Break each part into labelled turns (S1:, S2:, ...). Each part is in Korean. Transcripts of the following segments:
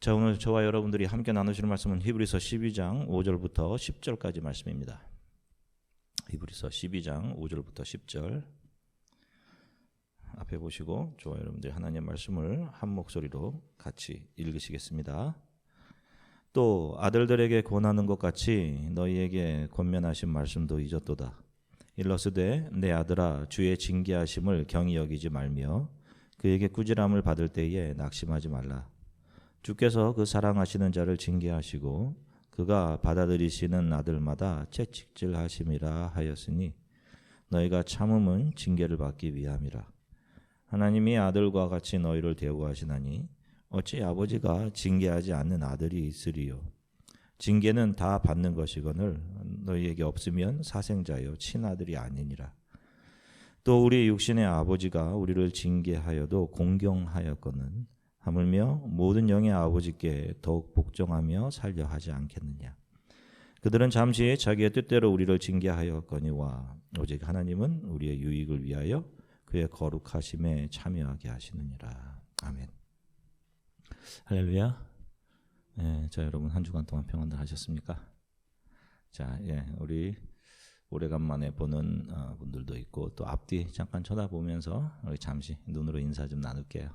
S1: 자, 오늘 저와 여러분들이 함께 나누실 말씀은 히브리서 12장 5절부터 10절까지 말씀입니다. 히브리서 12장 5절부터 10절 앞에 보시고 저와 여러분들이 하나님의 말씀을 한 목소리로 같이 읽으시겠습니다. 또 아들들에게 권하는 것 같이 너희에게 권면하신 말씀도 잊었도다. 일러스되 내 아들아 주의 징계하심을 경히 여기지 말며 그에게 꾸지람을 받을 때에 낙심하지 말라. 주께서 그 사랑하시는 자를 징계하시고 그가 받아들이시는 아들마다 채찍질하심이라 하였으니 너희가 참음은 징계를 받기 위함이라. 하나님이 아들과 같이 너희를 대우하시나니 어찌 아버지가 징계하지 않는 아들이 있으리요. 징계는 다 받는 것이거늘 너희에게 없으면 사생자여 친아들이 아니니라. 또 우리 육신의 아버지가 우리를 징계하여도 공경하였거늘 하물며 모든 영의 아버지께 더욱 복종하며 살려 하지 않겠느냐. 그들은 잠시 자기의 뜻대로 우리를 징계하였거니와 오직 하나님은 우리의 유익을 위하여 그의 거룩하심에 참여하게 하시느니라. 아멘. 할렐루야. 자, 여러분 한 주간 동안 평안들 하셨습니까? 자, 우리 오래간만에 보는 분들도 있고 또 앞뒤 잠깐 쳐다보면서 우리 잠시 눈으로 인사 좀 나눌게요.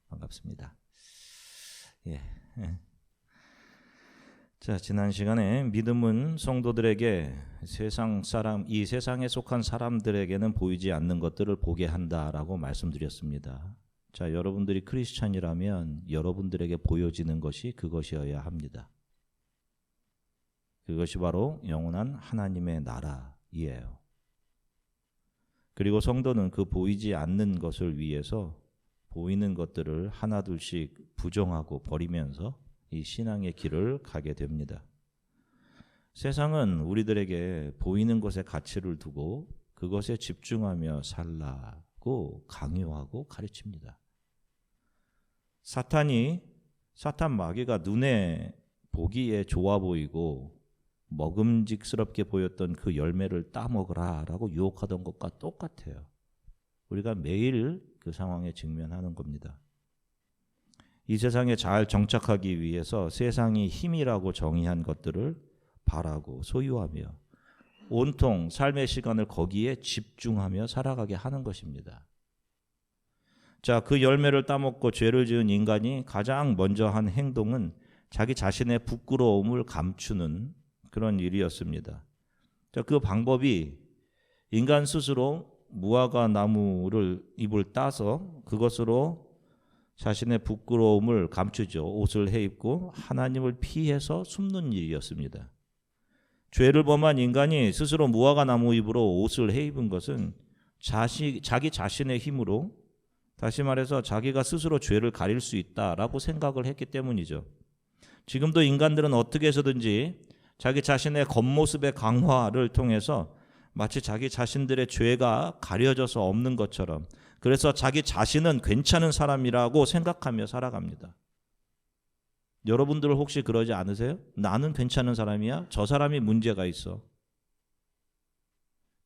S1: 반갑습니다. 자, 지난 시간에 믿음은 성도들에게 이 세상에 속한 사람들에게는 보이지 않는 것들을 보게 한다라고 말씀드렸습니다. 자, 여러분들이 크리스찬이라면 여러분들에게 보여지는 것이 그것이어야 합니다. 그것이 바로 영원한 하나님의 나라이에요. 그리고 성도는 그 보이지 않는 것을 위해서 보이는 것들을 하나둘씩 부정하고 버리면서 이 신앙의 길을 가게 됩니다. 세상은 우리들에게 보이는 것에 가치를 두고 그것에 집중하며 살라고 강요하고 가르칩니다. 사탄 마귀가 눈에 보기에 좋아 보이고 먹음직스럽게 보였던 그 열매를 따먹으라 라고 유혹하던 것과 똑같아요. 우리가 매일 그 상황에 직면하는 겁니다. 이 세상에 잘 정착하기 위해서 세상이 힘이라고 정의한 것들을 바라고 소유하며 온통 삶의 시간을 거기에 집중하며 살아가게 하는 것입니다. 자, 그 열매를 따먹고 죄를 지은 인간이 가장 먼저 한 행동은 자기 자신의 부끄러움을 감추는 그런 일이었습니다. 자, 그 방법이 인간 스스로 무화과 나무를 잎을 따서 그것으로 자신의 부끄러움을 감추죠. 옷을 해입고 하나님을 피해서 숨는 일이었습니다. 죄를 범한 인간이 스스로 무화과 나무 잎으로 옷을 해입은 것은 자기 자신의 힘으로, 다시 말해서 자기가 스스로 죄를 가릴 수 있다라고 생각을 했기 때문이죠. 지금도 인간들은 어떻게 해서든지 자기 자신의 겉모습의 강화를 통해서 마치 자기 자신들의 죄가 가려져서 없는 것처럼, 그래서 자기 자신은 괜찮은 사람이라고 생각하며 살아갑니다. 여러분들 혹시 그러지 않으세요? 나는 괜찮은 사람이야? 저 사람이 문제가 있어.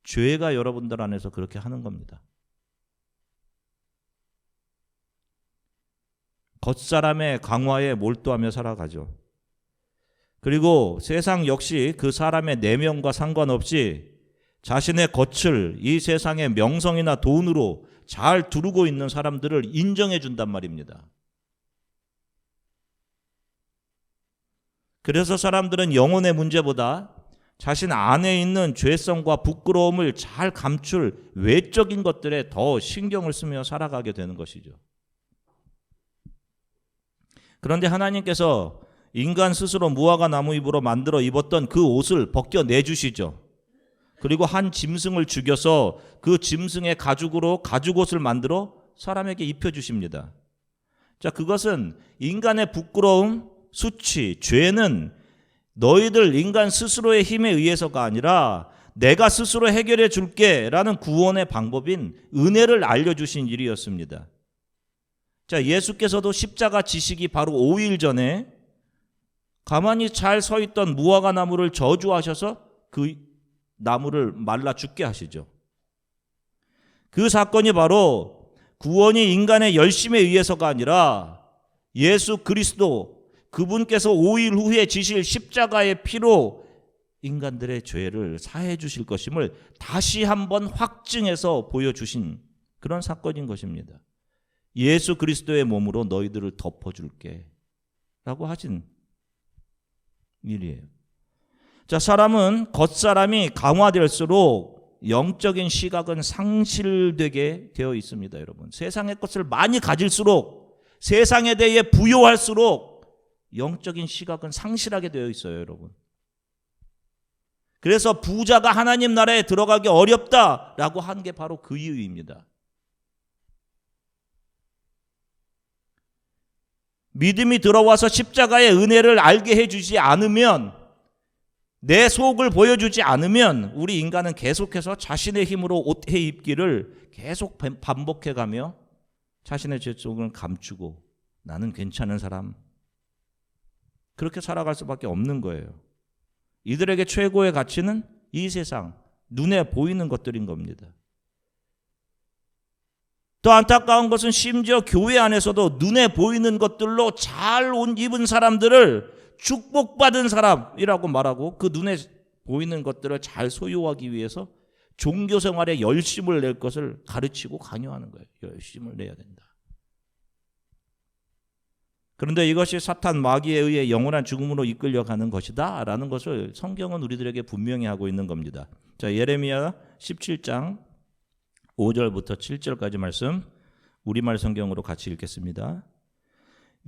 S1: 죄가 여러분들 안에서 그렇게 하는 겁니다. 겉사람의 강화에 몰두하며 살아가죠. 그리고 세상 역시 그 사람의 내면과 상관없이 자신의 겉을 이 세상의 명성이나 돈으로 잘 두르고 있는 사람들을 인정해 준단 말입니다. 그래서 사람들은 영혼의 문제보다 자신 안에 있는 죄성과 부끄러움을 잘 감출 외적인 것들에 더 신경을 쓰며 살아가게 되는 것이죠. 그런데 하나님께서 인간 스스로 무화과 나무 잎으로 만들어 입었던 그 옷을 벗겨내주시죠. 그리고 한 짐승을 죽여서 그 짐승의 가죽으로 가죽옷을 만들어 사람에게 입혀주십니다. 자, 그것은 인간의 부끄러움, 수치, 죄는 너희들 인간 스스로의 힘에 의해서가 아니라 내가 스스로 해결해 줄게 라는 구원의 방법인 은혜를 알려주신 일이었습니다. 자, 예수께서도 십자가 지시기 바로 5일 전에 가만히 잘 서 있던 무화과 나무를 저주하셔서 그 나무를 말라 죽게 하시죠. 그 사건이 바로 구원이 인간의 열심에 의해서가 아니라 예수 그리스도 그분께서 5일 후에 지실 십자가의 피로 인간들의 죄를 사해 주실 것임을 다시 한번 확증해서 보여주신 그런 사건인 것입니다. 예수 그리스도의 몸으로 너희들을 덮어줄게 라고 하신 일이에요. 자, 사람은 겉사람이 강화될수록 영적인 시각은 상실되게 되어 있습니다, 여러분. 세상의 것을 많이 가질수록, 세상에 대해 부요할수록 영적인 시각은 상실하게 되어 있어요, 여러분. 그래서 부자가 하나님 나라에 들어가기 어렵다라고 한 게 바로 그 이유입니다. 믿음이 들어와서 십자가의 은혜를 알게 해주지 않으면, 내 속을 보여주지 않으면 우리 인간은 계속해서 자신의 힘으로 옷해 입기를 계속 반복해가며 자신의 죄 속을 감추고 나는 괜찮은 사람, 그렇게 살아갈 수밖에 없는 거예요. 이들에게 최고의 가치는 이 세상, 눈에 보이는 것들인 겁니다. 더 안타까운 것은 심지어 교회 안에서도 눈에 보이는 것들로 잘 옷 입은 사람들을 축복받은 사람이라고 말하고, 그 눈에 보이는 것들을 잘 소유하기 위해서 종교 생활에 열심을 낼 것을 가르치고 강요하는 거예요. 열심을 내야 된다. 그런데 이것이 사탄 마귀에 의해 영원한 죽음으로 이끌려가는 것이다 라는 것을 성경은 우리들에게 분명히 하고 있는 겁니다. 자, 예레미야 17장 5절부터 7절까지 말씀 우리말 성경으로 같이 읽겠습니다.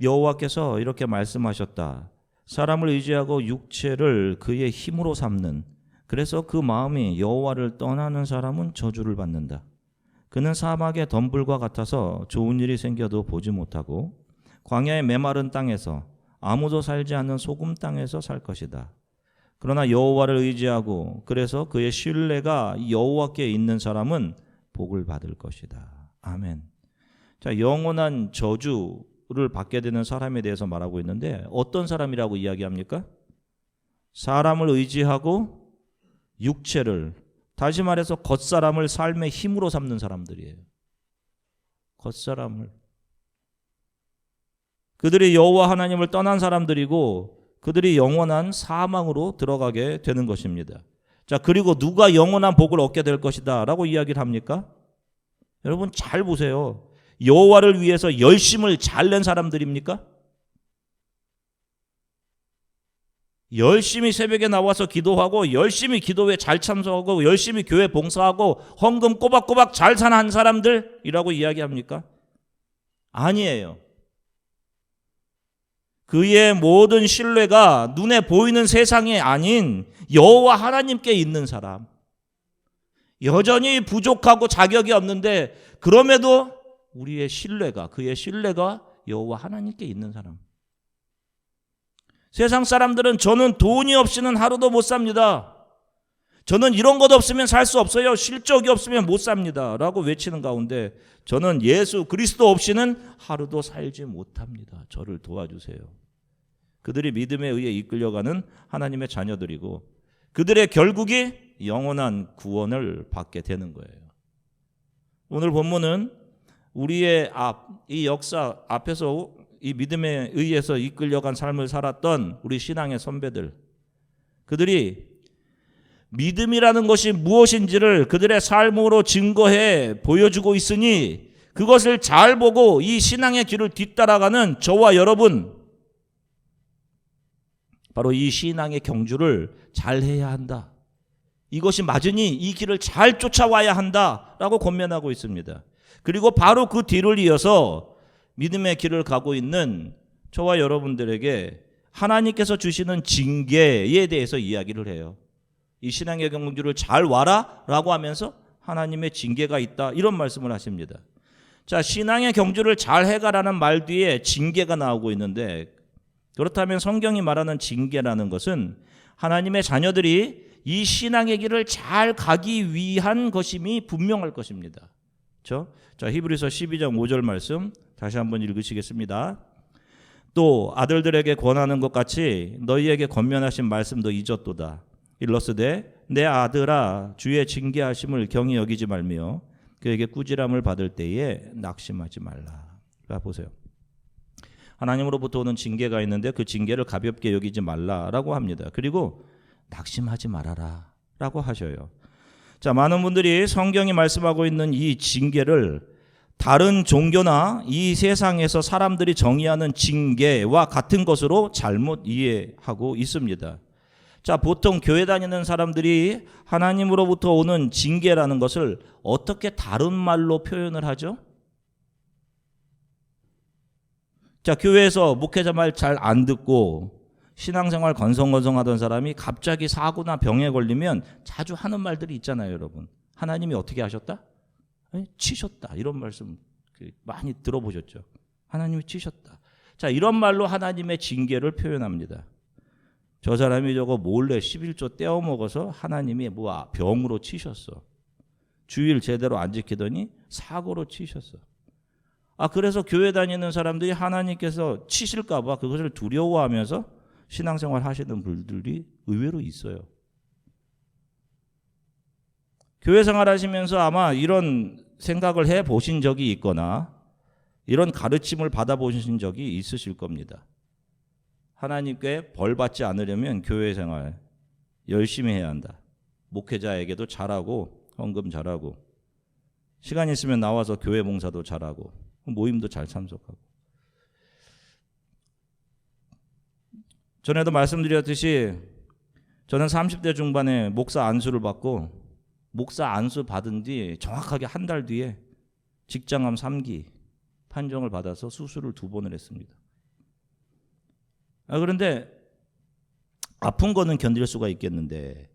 S1: 여호와께서 이렇게 말씀하셨다. 사람을 의지하고 육체를 그의 힘으로 삼는, 그래서 그 마음이 여호와를 떠나는 사람은 저주를 받는다. 그는 사막의 덤불과 같아서 좋은 일이 생겨도 보지 못하고 광야의 메마른 땅에서 아무도 살지 않는 소금 땅에서 살 것이다. 그러나 여호와를 의지하고 그래서 그의 신뢰가 여호와께 있는 사람은 복을 받을 것이다. 아멘. 자, 영원한 저주를 받게 되는 사람에 대해서 말하고 있는데, 어떤 사람이라고 이야기합니까? 사람을 의지하고 육체를, 다시 말해서 겉사람을 삶의 힘으로 삼는 사람들이에요. 겉사람을. 그들이 여호와 하나님을 떠난 사람들이고 그들이 영원한 사망으로 들어가게 되는 것입니다. 자, 그리고 누가 영원한 복을 얻게 될 것이다 라고 이야기를 합니까? 여러분 잘 보세요. 여호와를 위해서 열심을 잘 낸 사람들입니까? 열심히 새벽에 나와서 기도하고, 열심히 기도회 잘 참석하고, 열심히 교회 봉사하고, 헌금 꼬박꼬박 잘 사는 사람들이라고 이야기합니까? 아니에요. 그의 모든 신뢰가 눈에 보이는 세상이 아닌 여호와 하나님께 있는 사람, 여전히 부족하고 자격이 없는데 그럼에도 우리의 신뢰가, 그의 신뢰가 여호와 하나님께 있는 사람. 세상 사람들은 저는 돈이 없이는 하루도 못 삽니다. 저는 이런 것 없으면 살 수 없어요. 실적이 없으면 못 삽니다. 라고 외치는 가운데 저는 예수 그리스도 없이는 하루도 살지 못합니다. 저를 도와주세요. 그들이 믿음에 의해 이끌려가는 하나님의 자녀들이고 그들의 결국이 영원한 구원을 받게 되는 거예요. 오늘 본문은 우리의 이 역사 앞에서 이 믿음에 의해서 이끌려간 삶을 살았던 우리 신앙의 선배들, 그들이 믿음이라는 것이 무엇인지를 그들의 삶으로 증거해 보여주고 있으니 그것을 잘 보고 이 신앙의 길을 뒤따라가는 저와 여러분, 바로 이 신앙의 경주를 잘 해야 한다. 이것이 맞으니 이 길을 잘 쫓아와야 한다라고 권면하고 있습니다. 그리고 바로 그 뒤를 이어서 믿음의 길을 가고 있는 저와 여러분들에게 하나님께서 주시는 징계에 대해서 이야기를 해요. 이 신앙의 경주를 잘 와라 라고 하면서 하나님의 징계가 있다, 이런 말씀을 하십니다. 자, 신앙의 경주를 잘 해가라는 말 뒤에 징계가 나오고 있는데, 그렇다면 성경이 말하는 징계라는 것은 하나님의 자녀들이 이 신앙의 길을 잘 가기 위한 것임이 분명할 것입니다. 그렇죠? 자, 히브리서 12장 5절 말씀 다시 한번 읽으시겠습니다. 또 아들들에게 권하는 것 같이 너희에게 권면하신 말씀도 잊었도다. 일러스되 내 아들아 주의 징계하심을 경히 여기지 말며 그에게 꾸지람을 받을 때에 낙심하지 말라. 자, 보세요. 하나님으로부터 오는 징계가 있는데 그 징계를 가볍게 여기지 말라라고 합니다. 그리고 낙심하지 말아라 라고 하셔요. 자, 많은 분들이 성경이 말씀하고 있는 이 징계를 다른 종교나 이 세상에서 사람들이 정의하는 징계와 같은 것으로 잘못 이해하고 있습니다. 자, 보통 교회 다니는 사람들이 하나님으로부터 오는 징계라는 것을 어떻게 다른 말로 표현을 하죠? 자, 교회에서 목회자 말 잘 안 듣고 신앙생활 건성건성하던 사람이 갑자기 사고나 병에 걸리면 자주 하는 말들이 있잖아요, 여러분. 하나님이 어떻게 하셨다? 치셨다. 이런 말씀 많이 들어보셨죠? 하나님이 치셨다. 자, 이런 말로 하나님의 징계를 표현합니다. 저 사람이 저거 몰래 11조 떼어 먹어서 하나님이 병으로 치셨어. 주일 제대로 안 지키더니 사고로 치셨어. 그래서 교회 다니는 사람들이 하나님께서 치실까 봐 그것을 두려워하면서 신앙생활 하시는 분들이 의외로 있어요. 교회 생활 하시면서 아마 이런 생각을 해 보신 적이 있거나 이런 가르침을 받아 보신 적이 있으실 겁니다. 하나님께 벌 받지 않으려면 교회 생활 열심히 해야 한다. 목회자에게도 잘하고 헌금 잘하고 시간 있으면 나와서 교회 봉사도 잘하고 모임도 잘 참석하고. 전에도 말씀드렸듯이 저는 30대 중반에 목사 안수를 받고 목사 안수 받은 뒤 정확하게 한 달 뒤에 직장암 3기 판정을 받아서 수술을 2번을 했습니다. 그런데 아픈 거는 견딜 수가 있겠는데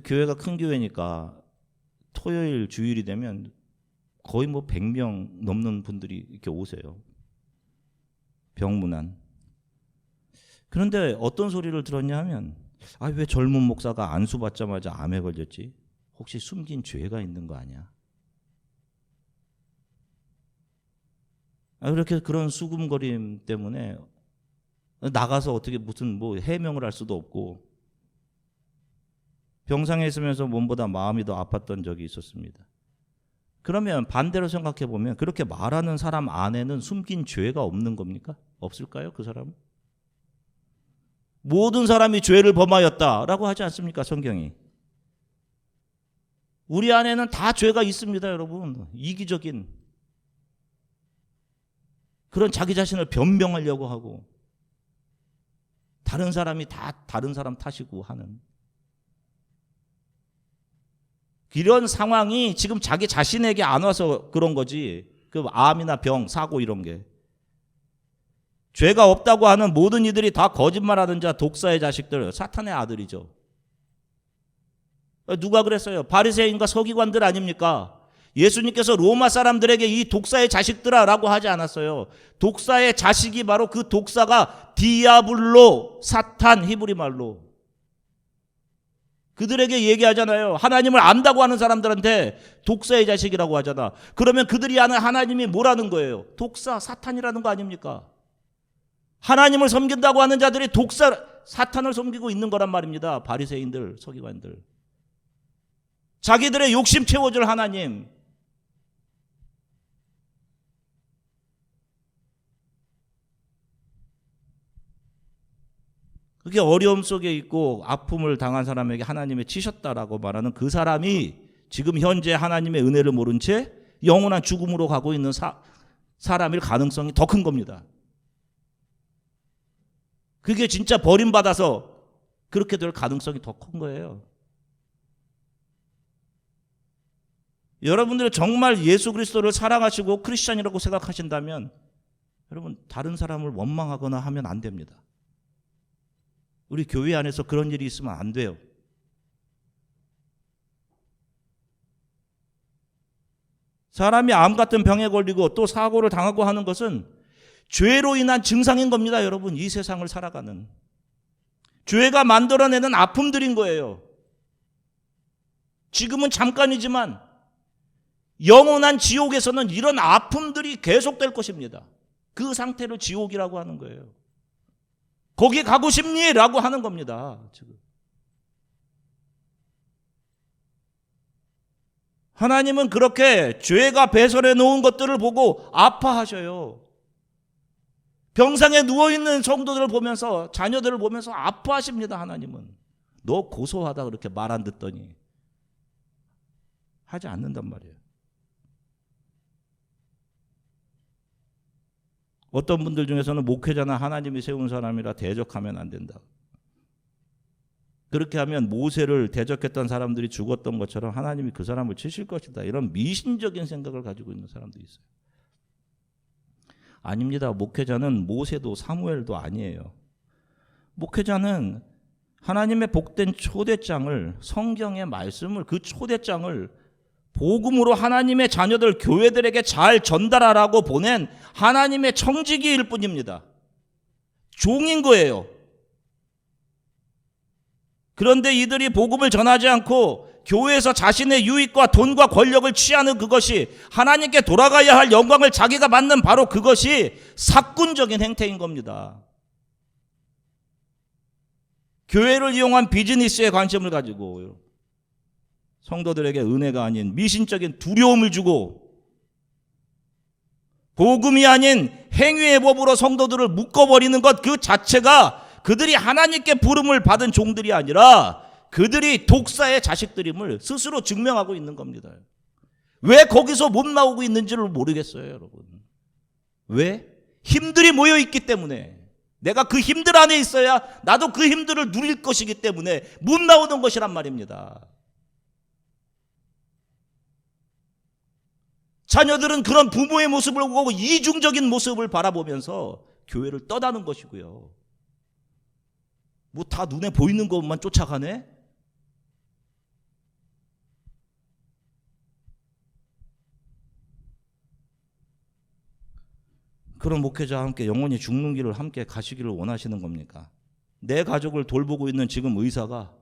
S1: 교회가 큰 교회니까 토요일 주일이 되면 거의 100명 넘는 분들이 이렇게 오세요. 병문안. 그런데 어떤 소리를 들었냐 하면 왜 젊은 목사가 안수 받자마자 암에 걸렸지? 혹시 숨긴 죄가 있는 거 아니야? 그렇게 그런 수금거림 때문에 나가서 어떻게 무슨 해명을 할 수도 없고 병상에 있으면서 몸보다 마음이 더 아팠던 적이 있었습니다. 그러면 반대로 생각해 보면 그렇게 말하는 사람 안에는 숨긴 죄가 없는 겁니까? 없을까요? 그 사람은? 모든 사람이 죄를 범하였다라고 하지 않습니까? 성경이. 우리 안에는 다 죄가 있습니다, 여러분. 이기적인 그런 자기 자신을 변명하려고 하고 다른 사람이 다 다른 사람 탓이고 하는 이런 상황이 지금 자기 자신에게 안 와서 그런 거지. 그 암이나 병, 사고 이런 게. 죄가 없다고 하는 모든 이들이 다 거짓말하는 자, 독사의 자식들, 사탄의 아들이죠. 누가 그랬어요? 바리새인과 서기관들 아닙니까? 예수님께서 로마 사람들에게 이 독사의 자식들아라고 하지 않았어요. 독사의 자식이 바로 그 독사가 디아블로, 사탄, 히브리 말로. 그들에게 얘기하잖아요. 하나님을 안다고 하는 사람들한테 독사의 자식이라고 하잖아. 그러면 그들이 아는 하나님이 뭐라는 거예요? 독사, 사탄이라는 거 아닙니까? 하나님을 섬긴다고 하는 자들이 독사, 사탄을 섬기고 있는 거란 말입니다. 바리새인들, 서기관들. 자기들의 욕심 채워줄 하나님. 그게 어려움 속에 있고 아픔을 당한 사람에게 하나님이 치셨다라고 말하는 그 사람이 지금 현재 하나님의 은혜를 모른 채 영원한 죽음으로 가고 있는 사람일 가능성이 더 큰 겁니다. 그게 진짜 버림받아서 그렇게 될 가능성이 더 큰 거예요. 여러분들 정말 예수 그리스도를 사랑하시고 크리스찬이라고 생각하신다면 여러분 다른 사람을 원망하거나 하면 안 됩니다. 우리 교회 안에서 그런 일이 있으면 안 돼요. 사람이 암 같은 병에 걸리고 또 사고를 당하고 하는 것은 죄로 인한 증상인 겁니다, 여러분. 이 세상을 살아가는. 죄가 만들어내는 아픔들인 거예요. 지금은 잠깐이지만 영원한 지옥에서는 이런 아픔들이 계속될 것입니다. 그 상태를 지옥이라고 하는 거예요. 거기 가고 싶니? 라고 하는 겁니다. 지금. 하나님은 그렇게 죄가 배설해 놓은 것들을 보고 아파하셔요. 병상에 누워있는 성도들을 보면서, 자녀들을 보면서 아파하십니다. 하나님은 너 고소하다 그렇게 말 안 듣더니 하지 않는단 말이에요. 어떤 분들 중에서는 목회자나 하나님이 세운 사람이라 대적하면 안 된다. 그렇게 하면 모세를 대적했던 사람들이 죽었던 것처럼 하나님이 그 사람을 치실 것이다. 이런 미신적인 생각을 가지고 있는 사람도 있어요. 아닙니다. 목회자는 모세도 사무엘도 아니에요. 목회자는 하나님의 복된 초대장을, 성경의 말씀을, 그 초대장을 복음으로 하나님의 자녀들, 교회들에게 잘 전달하라고 보낸 하나님의 청지기일 뿐입니다. 종인 거예요. 그런데 이들이 복음을 전하지 않고 교회에서 자신의 유익과 돈과 권력을 취하는 그것이, 하나님께 돌아가야 할 영광을 자기가 받는 바로 그것이 사꾼적인 행태인 겁니다. 교회를 이용한 비즈니스에 관심을 가지고 성도들에게 은혜가 아닌 미신적인 두려움을 주고, 복음이 아닌 행위의 법으로 성도들을 묶어버리는 것 그 자체가 그들이 하나님께 부름을 받은 종들이 아니라 그들이 독사의 자식들임을 스스로 증명하고 있는 겁니다. 왜 거기서 못 나오고 있는지를 모르겠어요, 여러분. 왜? 힘들이 모여 있기 때문에. 내가 그 힘들 안에 있어야 나도 그 힘들을 누릴 것이기 때문에 못 나오는 것이란 말입니다. 자녀들은 그런 부모의 모습을 보고 이중적인 모습을 바라보면서 교회를 떠나는 것이고요. 뭐 다 눈에 보이는 것만 쫓아가네? 그런 목회자와 함께 영원히 죽는 길을 함께 가시기를 원하시는 겁니까? 내 가족을 돌보고 있는 지금 의사가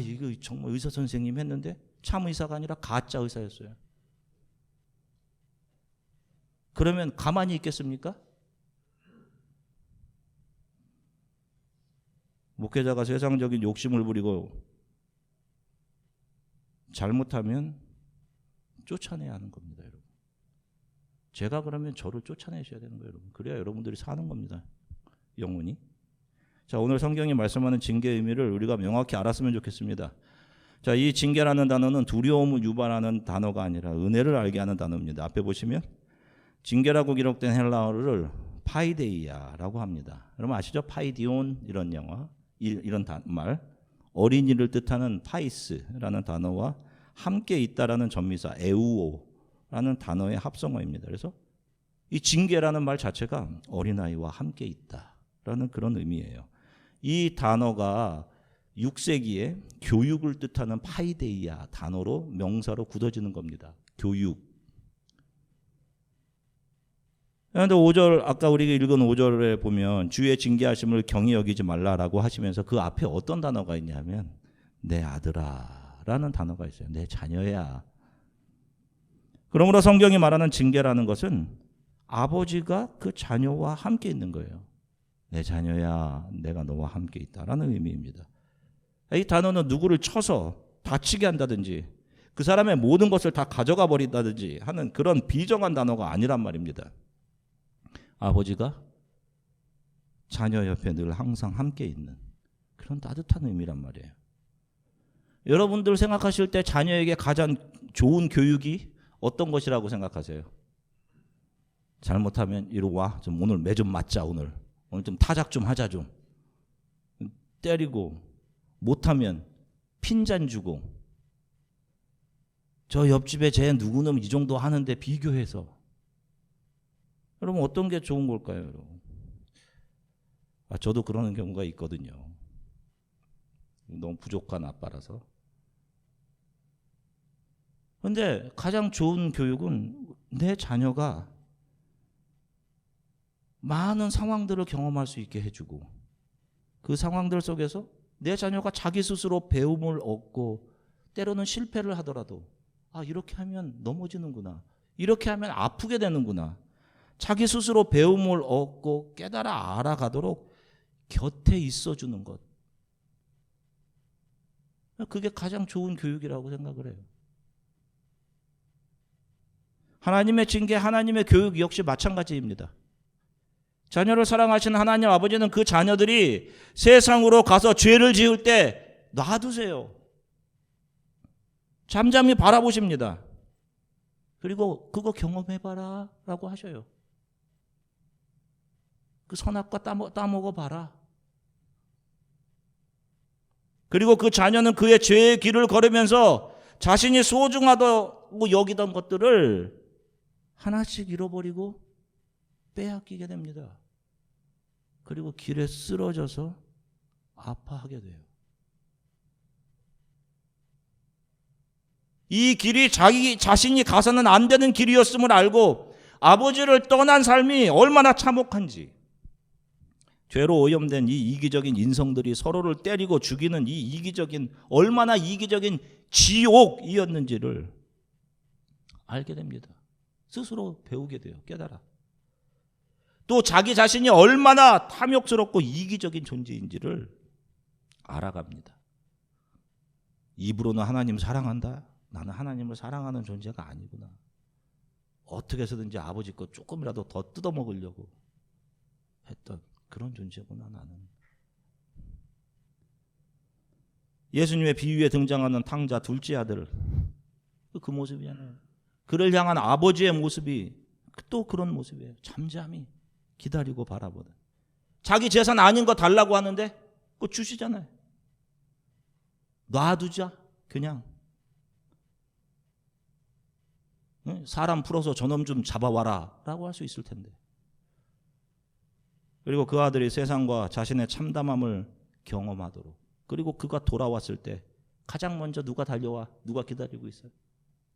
S1: 이거 정말 의사 선생님 했는데 참 의사가 아니라 가짜 의사였어요. 그러면 가만히 있겠습니까? 목회자가 세상적인 욕심을 부리고 잘못하면 쫓아내야 하는 겁니다, 여러분. 제가 그러면 저를 쫓아내셔야 되는 거예요, 여러분. 그래야 여러분들이 사는 겁니다, 영원히. 자, 오늘 성경이 말씀하는 징계의 의미를 우리가 명확히 알았으면 좋겠습니다. 자, 이 징계라는 단어는 두려움을 유발하는 단어가 아니라 은혜를 알게 하는 단어입니다. 앞에 보시면 징계라고 기록된 헬라어를 파이데이아라고 합니다. 여러분 아시죠? 파이디온 이런 영어, 이런 말. 어린이를 뜻하는 파이스라는 단어와 함께 있다라는 전미사 에우오라는 단어의 합성어입니다. 그래서 이 징계라는 말 자체가 어린아이와 함께 있다라는 그런 의미예요. 이 단어가 6세기에 교육을 뜻하는 파이데이아 단어로 명사로 굳어지는 겁니다. 교육. 그런데 5절, 아까 우리가 읽은 5절에 보면 주의 징계하심을 경히 여기지 말라라고 하시면서 그 앞에 어떤 단어가 있냐면 내 아들아 라는 단어가 있어요. 내 자녀야. 그러므로 성경이 말하는 징계라는 것은 아버지가 그 자녀와 함께 있는 거예요. 내 자녀야, 내가 너와 함께 있다라는 의미입니다. 이 단어는 누구를 쳐서 다치게 한다든지 그 사람의 모든 것을 다 가져가 버린다든지 하는 그런 비정한 단어가 아니란 말입니다. 아버지가 자녀 옆에 늘 항상 함께 있는 그런 따뜻한 의미란 말이에요. 여러분들 생각하실 때 자녀에게 가장 좋은 교육이 어떤 것이라고 생각하세요? 잘못하면 이리 와, 좀 오늘 매 좀 맞자, 오늘 좀 타작 좀 하자, 좀 때리고, 못하면 핀잔 주고, 저 옆집에 쟤 누구는 이 정도 하는데 비교해서. 여러분 어떤 게 좋은 걸까요, 여러분? 저도 그러는 경우가 있거든요. 너무 부족한 아빠라서. 그런데 가장 좋은 교육은 내 자녀가 많은 상황들을 경험할 수 있게 해주고 그 상황들 속에서 내 자녀가 자기 스스로 배움을 얻고 때로는 실패를 하더라도 이렇게 하면 넘어지는구나, 이렇게 하면 아프게 되는구나, 자기 스스로 배움을 얻고 깨달아 알아가도록 곁에 있어주는 것. 그게 가장 좋은 교육이라고 생각을 해요. 하나님의 징계, 하나님의 교육 역시 마찬가지입니다. 자녀를 사랑하시는 하나님 아버지는 그 자녀들이 세상으로 가서 죄를 지을 때 놔두세요. 잠잠히 바라보십니다. 그리고 그거 경험해봐라 라고 하셔요. 그 선악과 따먹어봐라. 그리고 그 자녀는 그의 죄의 길을 걸으면서 자신이 소중하다고 여기던 것들을 하나씩 잃어버리고 빼앗기게 됩니다. 그리고 길에 쓰러져서 아파하게 돼요. 이 길이 자기 자신이 가서는 안 되는 길이었음을 알고 아버지를 떠난 삶이 얼마나 참혹한지, 죄로 오염된 이 이기적인 인성들이 서로를 때리고 죽이는 이 얼마나 이기적인 지옥이었는지를 알게 됩니다. 스스로 배우게 돼요. 깨달아. 또 자기 자신이 얼마나 탐욕스럽고 이기적인 존재인지를 알아갑니다. 입으로는 하나님 사랑한다. 나는 하나님을 사랑하는 존재가 아니구나. 어떻게 해서든지 아버지 거 조금이라도 더 뜯어먹으려고 했던 그런 존재구나 나는. 예수님의 비유에 등장하는 탕자 둘째 아들, 그 모습이잖아요. 그를 향한 아버지의 모습이 또 그런 모습이에요. 잠잠히 기다리고 바라보는. 자기 재산 아닌 거 달라고 하는데 그거 주시잖아요. 놔두자 그냥. 사람 풀어서 저놈 좀 잡아와라 라고 할 수 있을 텐데. 그리고 그 아들이 세상과 자신의 참담함을 경험하도록, 그리고 그가 돌아왔을 때 가장 먼저 누가 달려와, 누가 기다리고 있어요?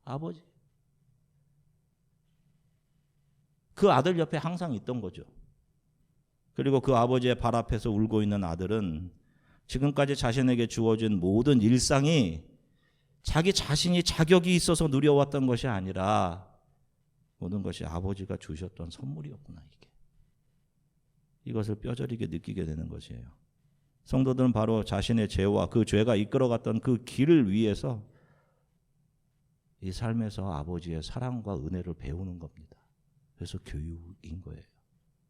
S1: 아버지. 그 아들 옆에 항상 있던 거죠. 그리고 그 아버지의 발 앞에서 울고 있는 아들은 지금까지 자신에게 주어진 모든 일상이 자기 자신이 자격이 있어서 누려왔던 것이 아니라 모든 것이 아버지가 주셨던 선물이었구나. 이것을 뼈저리게 느끼게 되는 것이에요. 성도들은 바로 자신의 죄와 그 죄가 이끌어갔던 그 길을 위해서 이 삶에서 아버지의 사랑과 은혜를 배우는 겁니다. 그래서 교육인 거예요.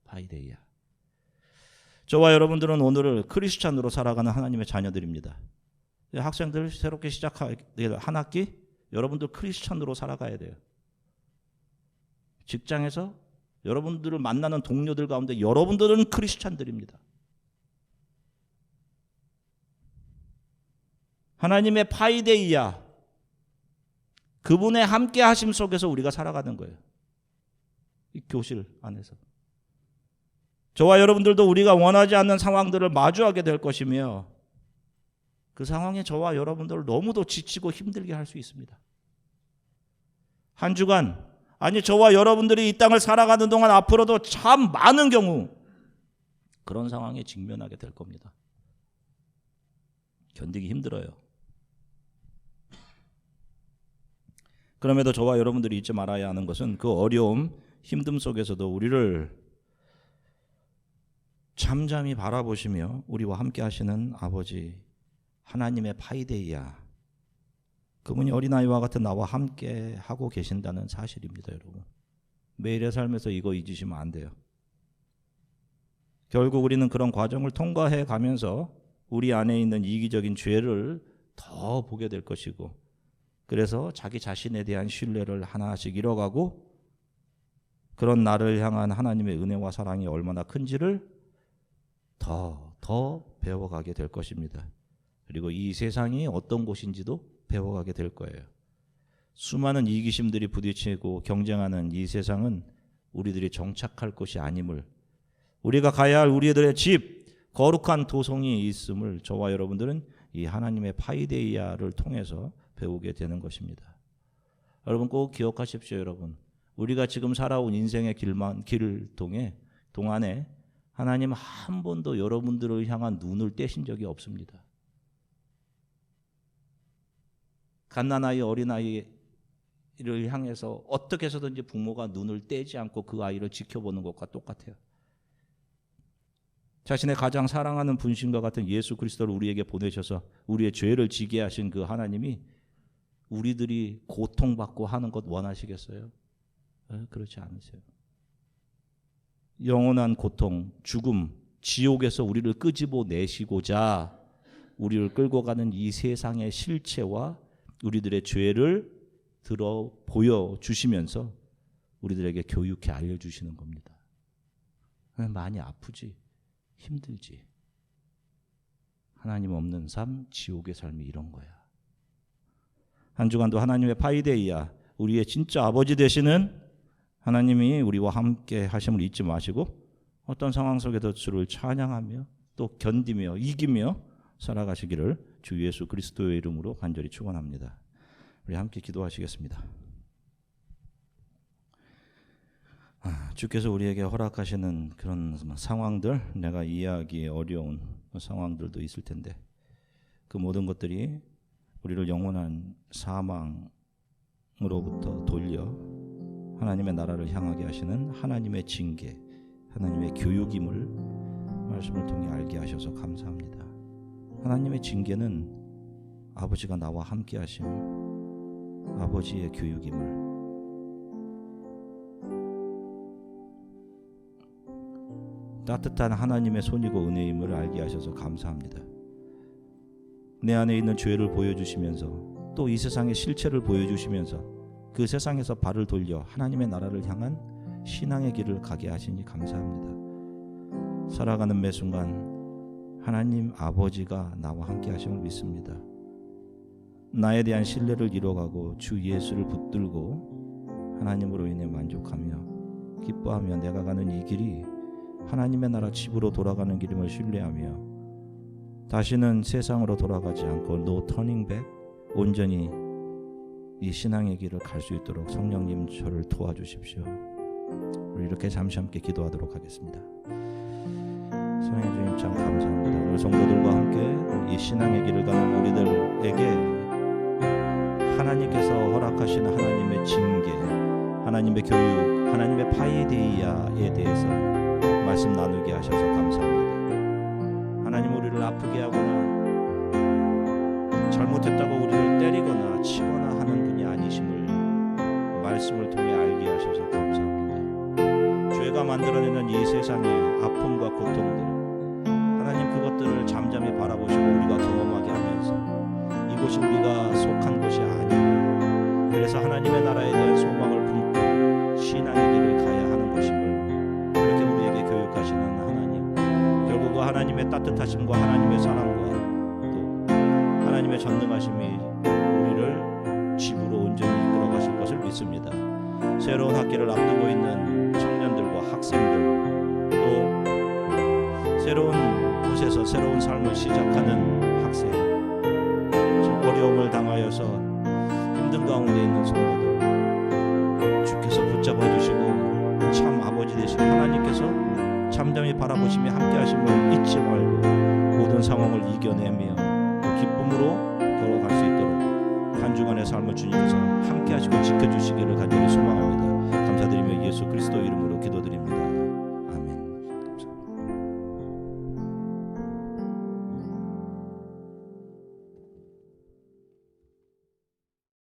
S1: 파이데이아. 저와 여러분들은 오늘을 크리스찬으로 살아가는 하나님의 자녀들입니다. 학생들 새롭게 시작할 한 학기, 여러분들 크리스찬으로 살아가야 돼요. 직장에서 여러분들을 만나는 동료들 가운데 여러분들은 크리스찬들입니다. 하나님의 파이데이아, 그분의 함께 하심 속에서 우리가 살아가는 거예요. 이 교실 안에서. 저와 여러분들도 우리가 원하지 않는 상황들을 마주하게 될 것이며 그 상황에 저와 여러분들을 너무도 지치고 힘들게 할 수 있습니다. 한 주간, 아니 저와 여러분들이 이 땅을 살아가는 동안 앞으로도 참 많은 경우 그런 상황에 직면하게 될 겁니다. 견디기 힘들어요. 그럼에도 저와 여러분들이 잊지 말아야 하는 것은 그 어려움, 힘듦 속에서도 우리를 잠잠히 바라보시며 우리와 함께 하시는 아버지 하나님의 파이데이아, 그분이 어린아이와 같은 나와 함께 하고 계신다는 사실입니다. 여러분, 매일의 삶에서 이거 잊으시면 안 돼요. 결국 우리는 그런 과정을 통과해 가면서 우리 안에 있는 이기적인 죄를 더 보게 될 것이고, 그래서 자기 자신에 대한 신뢰를 하나씩 잃어가고 그런 나를 향한 하나님의 은혜와 사랑이 얼마나 큰지를 더 배워가게 될 것입니다. 그리고 이 세상이 어떤 곳인지도 배워가게 될 거예요. 수많은 이기심들이 부딪히고 경쟁하는 이 세상은 우리들이 정착할 곳이 아님을, 우리가 가야 할 우리들의 집, 거룩한 도성이 있음을 저와 여러분들은 이 하나님의 파이데이아를 통해서 배우게 되는 것입니다. 여러분 꼭 기억하십시오. 여러분, 우리가 지금 살아온 인생의 길을 동안에 하나님 한 번도 여러분들을 향한 눈을 떼신 적이 없습니다. 갓난아이, 어린아이를 향해서 어떻게 해서든지 부모가 눈을 떼지 않고 그 아이를 지켜보는 것과 똑같아요. 자신의 가장 사랑하는 분신과 같은 예수 그리스도를 우리에게 보내셔서 우리의 죄를 지게 하신 그 하나님이 우리들이 고통받고 하는 것 원하시겠어요? 그렇지 않으세요. 영원한 고통, 죽음, 지옥에서 우리를 끄집어내시고자 우리를 끌고 가는 이 세상의 실체와 우리들의 죄를 들어 보여주시면서 우리들에게 교육해 알려주시는 겁니다. 많이 아프지, 힘들지. 하나님 없는 삶, 지옥의 삶이 이런 거야. 한 주간도 하나님의 파이데이아, 우리의 진짜 아버지 되시는 하나님이 우리와 함께 하심을 잊지 마시고 어떤 상황 속에도 주를 찬양하며 또 견디며 이기며 살아가시기를 주 예수 그리스도의 이름으로 간절히 축원합니다. 우리 함께 기도하시겠습니다. 주께서 우리에게 허락하시는 그런 상황들, 내가 이해하기 어려운 상황들도 있을 텐데 그 모든 것들이 우리를 영원한 사망으로부터 돌려 하나님의 나라를 향하게 하시는 하나님의 징계, 하나님의 교육임을 말씀을 통해 알게 하셔서 감사합니다. 하나님의 징계는 아버지가 나와 함께 하심, 아버지의 교육임을 따뜻한 하나님의 손이고 은혜임을 알게 하셔서 감사합니다. 내 안에 있는 죄를 보여주시면서 또 이 세상의 실체를 보여주시면서 그 세상에서 발을 돌려 하나님의 나라를 향한 신앙의 길을 가게 하시니 감사합니다. 살아가는 매 순간 하나님 아버지가 나와 함께 하심을 믿습니다. 나에 대한 신뢰를 잃어가고 주 예수를 붙들고 하나님으로 인해 만족하며 기뻐하며 내가 가는 이 길이 하나님의 나라 집으로 돌아가는 길임을 신뢰하며 다시는 세상으로 돌아가지 않고 no turning back, 온전히 이 신앙의 길을 갈 수 있도록 성령님 저를 도와주십시오. 우리 이렇게 잠시 함께 기도하도록 하겠습니다. 사랑해 주님 참 감사합니다. 우리 성도들과 함께 이 신앙의 길을 가는 우리들에게 하나님께서 허락하시는 하나님의 징계, 하나님의 교육, 하나님의 파이데이아에 대해서 말씀 나누게 하셔서 감사합니다. 하나님 우리를 아프게 하거나 잘못했다고 우리를 때리거나 치거나 하는 분이 아니심을 말씀을 통해 알게 하셔서 감사합니다. 죄가 만들어내는 이 세상의 아픔과 고통들, 하나님 그것들을 잠잠히 바라보시고 우리가 경험하게 하면서 이곳이 우리가 속한 곳이 아니고 그래서 하나님의 나라에 대한 소망을 품고 신앙의 길을 가야 하는 것임을 그렇게 우리에게 교육하시는 하나님, 결국 그 하나님의 따뜻하심과 하나님의 사랑과 또 하나님의 전능하심이 우리를 집으로 온전히 이끌어 가실 것을 믿습니다. 새로운 학기를 앞두고 있는 청년들과 학생들, 또 새로운 곳에서 새로운 삶을 시작하는 학생, 어려움을 당하여서 힘든 가운데 있는 성도들 주께서 붙잡아 주시고 참 아버지 되신 하나님께서 잠잠히 바라보시며 함께 하심을 잊지 말고 모든 상황을 이겨내며 기쁨으로 걸어갈 수 있도록 한 주간의 삶을 주님께서 함께 하시고 지켜주시기를 간절히 소망합니다. 감사드리며 예수 그리스도 이름으로 기도드립니다.